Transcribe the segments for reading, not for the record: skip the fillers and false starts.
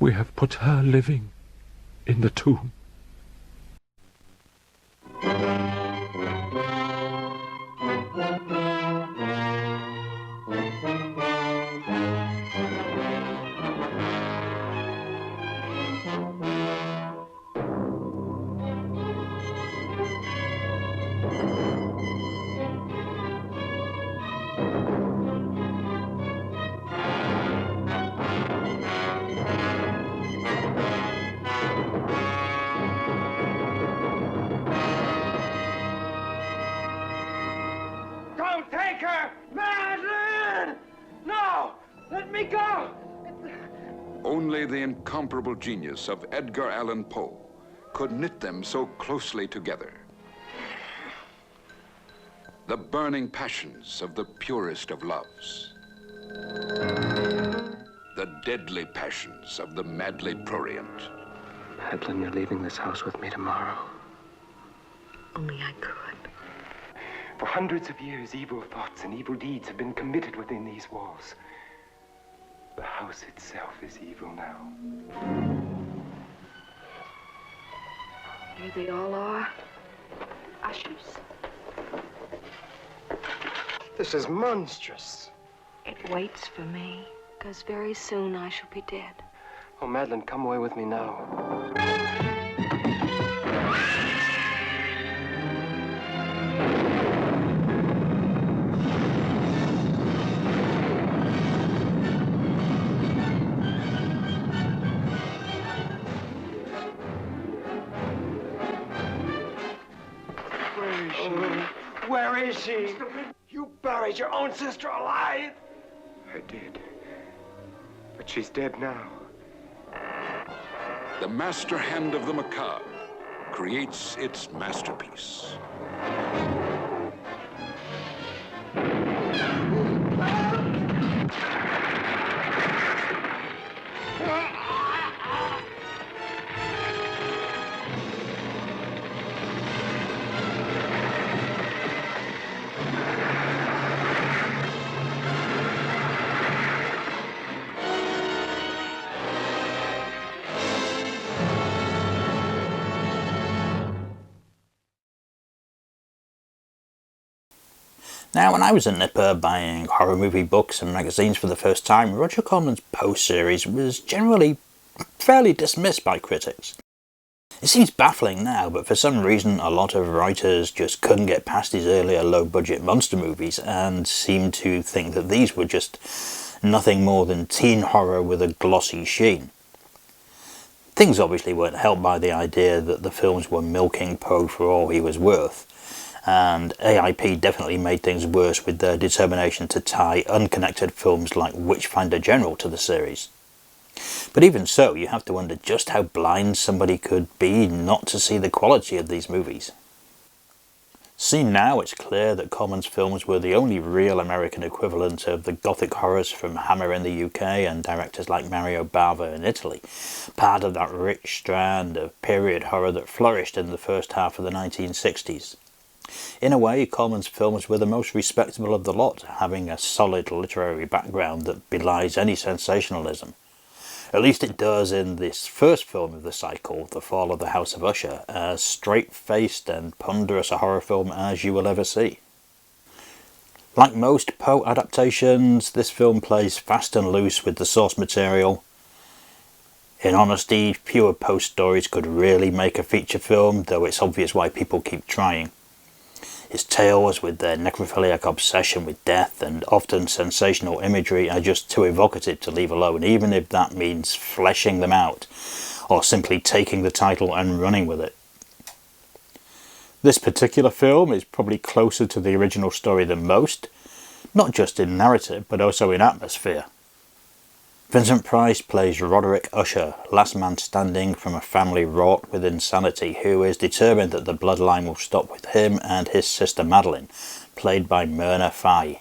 We have put her living in the tomb. Only the incomparable genius of Edgar Allan Poe could knit them so closely together. The burning passions of the purest of loves. The deadly passions of the madly prurient. Madeline, you're leaving this house with me tomorrow. Only I could. For hundreds of years, evil thoughts and evil deeds have been committed within these walls. The house itself is evil now. Here they all are. Ushers. This is monstrous. It waits for me, because very soon I shall be dead. Oh, Madeline, come away with me now. Where is she? You buried your own sister alive? I did. But she's dead now. The master hand of the macabre creates its masterpiece. Now, when I was a nipper buying horror movie books and magazines for the first time, Roger Corman's Poe series was generally fairly dismissed by critics. It seems baffling now, but for some reason a lot of writers just couldn't get past his earlier low-budget monster movies and seemed to think that these were just nothing more than teen horror with a glossy sheen. Things obviously weren't helped by the idea that the films were milking Poe for all he was worth. And AIP definitely made things worse with their determination to tie unconnected films like Witchfinder General to the series. But even so, you have to wonder just how blind somebody could be not to see the quality of these movies. Seen now, it's clear that Corman's films were the only real American equivalent of the gothic horrors from Hammer in the UK and directors like Mario Bava in Italy, part of that rich strand of period horror that flourished in the first half of the 1960s. In a way, Corman's films were the most respectable of the lot, having a solid literary background that belies any sensationalism. At least it does in this first film of the cycle, The Fall of the House of Usher, as straight-faced and ponderous a horror film as you will ever see. Like most Poe adaptations, this film plays fast and loose with the source material. In honesty, fewer Poe stories could really make a feature film, though it's obvious why people keep trying. His tales, with their necrophiliac obsession with death and often sensational imagery, are just too evocative to leave alone, even if that means fleshing them out, or simply taking the title and running with it. This particular film is probably closer to the original story than most, not just in narrative, but also in atmosphere. Vincent Price plays Roderick Usher, last man standing from a family wrought with insanity, who is determined that the bloodline will stop with him and his sister Madeline, played by Myrna Fye.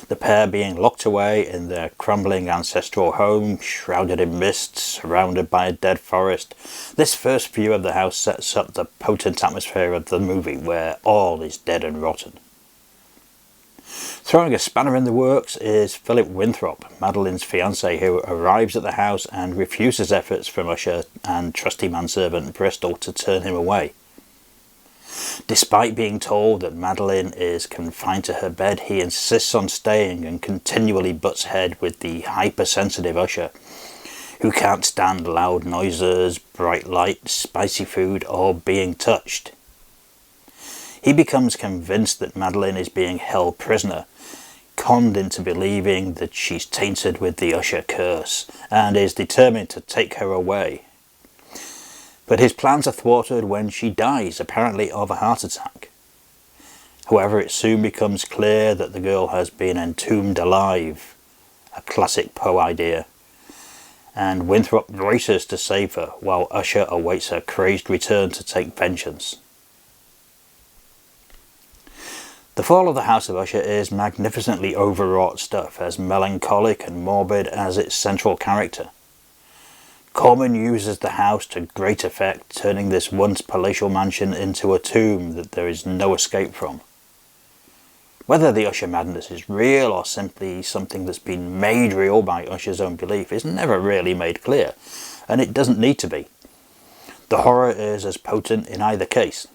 The pair being locked away in their crumbling ancestral home, shrouded in mist, surrounded by a dead forest. This first view of the house sets up the potent atmosphere of the movie, where all is dead and rotten. Throwing a spanner in the works is Philip Winthrop, Madeline's fiancé, who arrives at the house and refuses efforts from Usher and trusty manservant Bristol to turn him away. Despite being told that Madeline is confined to her bed, he insists on staying and continually butts head with the hypersensitive Usher, who can't stand loud noises, bright light, spicy food, or being touched. He becomes convinced that Madeline is being held prisoner, conned into believing that she's tainted with the Usher curse, and is determined to take her away. But his plans are thwarted when she dies, apparently of a heart attack. However, it soon becomes clear that the girl has been entombed alive, a classic Poe idea, and Winthrop races to save her while Usher awaits her crazed return to take vengeance. The fall of the House of Usher is magnificently overwrought stuff, as melancholic and morbid as its central character. Corman uses the house to great effect, turning this once palatial mansion into a tomb that there is no escape from. Whether the Usher madness is real or simply something that's been made real by Usher's own belief is never really made clear, and it doesn't need to be. The horror is as potent in either case.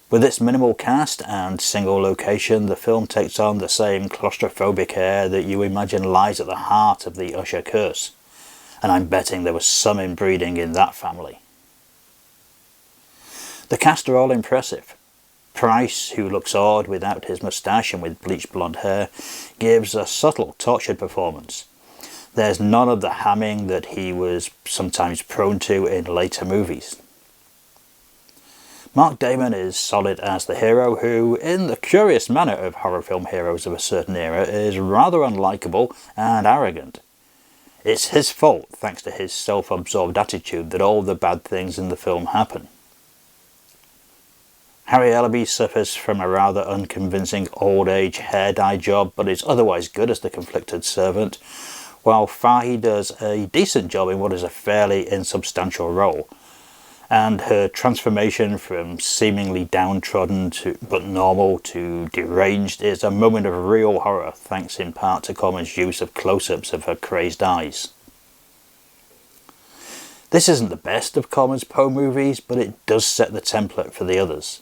With its minimal cast and single location, the film takes on the same claustrophobic air that you imagine lies at the heart of the Usher curse, and I'm betting there was some inbreeding in that family. The cast are all impressive. Price, who looks odd without his moustache and with bleached blonde hair, gives a subtle, tortured performance. There's none of the hamming that he was sometimes prone to in later movies. Mark Damon is solid as the hero, who, in the curious manner of horror film heroes of a certain era, is rather unlikable and arrogant. It's his fault, thanks to his self-absorbed attitude, that all the bad things in the film happen. Harry Ellaby suffers from a rather unconvincing old-age hair dye job, but is otherwise good as the conflicted servant, while Fahy does a decent job in what is a fairly insubstantial role. And her transformation from seemingly downtrodden but normal to deranged is a moment of real horror, thanks in part to Corman's use of close-ups of her crazed eyes. This isn't the best of Corman's Poe movies, but it does set the template for the others.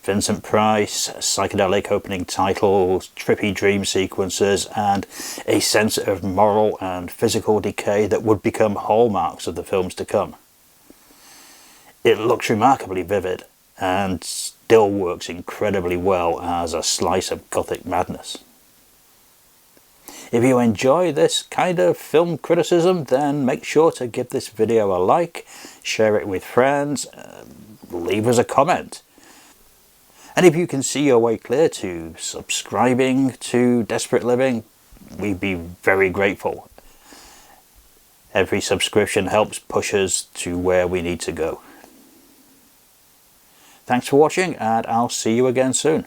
Vincent Price, psychedelic opening titles, trippy dream sequences, and a sense of moral and physical decay that would become hallmarks of the films to come. It looks remarkably vivid, and still works incredibly well as a slice of gothic madness. If you enjoy this kind of film criticism, then make sure to give this video a like, share it with friends, leave us a comment. And if you can see your way clear to subscribing to Desperate Living, we'd be very grateful. Every subscription helps push us to where we need to go. Thanks for watching, and I'll see you again soon.